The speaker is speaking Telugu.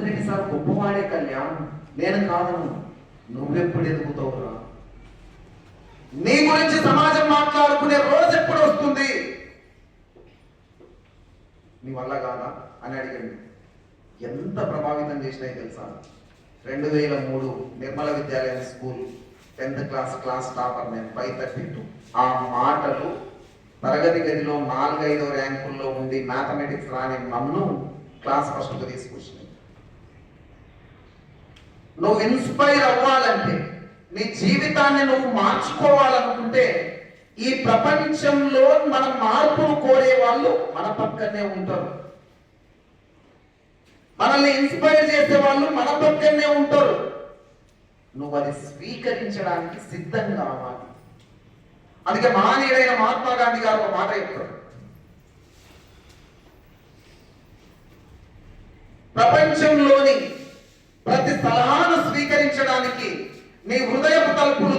రేవంత్ రెడ్డి సార్ గొప్పవాడే కళ్యాణ్, నేను కాదను. నువ్వెప్పుడు ఎదుగుతావురా? నీ గురించి సమాజం మాట్లాడుకునే రోజు ఎప్పుడు వస్తుంది? నీ వల్ల కాదా అని అడిగండి. ఎంత ప్రభావితం చేసినాయి తెలుసా? 2003 నిర్మల విద్యాలయం స్కూల్ 10th క్లాస్ టాపర్ నేను, 532. ఆ మాటలు తరగతి గదిలో 4-5 ర్యాంకుల్లో ఉండి మ్యాథమెటిక్స్ రాని నన్ను క్లాస్ ఫస్ట్గా తీసుకొచ్చినాయి. నువ్వు ఇన్స్పైర్ అవ్వాలంటే, నీ జీవితాన్ని నువ్వు మార్చుకోవాలనుకుంటే, ఈ ప్రపంచంలో మన మార్పును కోరే వాళ్ళు మన పక్కనే ఉంటారు. మనల్ని ఇన్స్పైర్ చేసే వాళ్ళు మన పక్కనే ఉంటారు. నువ్వు అది స్వీకరించడానికి సిద్ధం కావాలి. అందుకే మహనీయుడైన మహాత్మా గాంధీ గారు ఒక మాట చెప్తారు, ప్రపంచంలోని ప్రతి సలహాను స్వీకరించడానికి నీ హృదయపు తలుపులు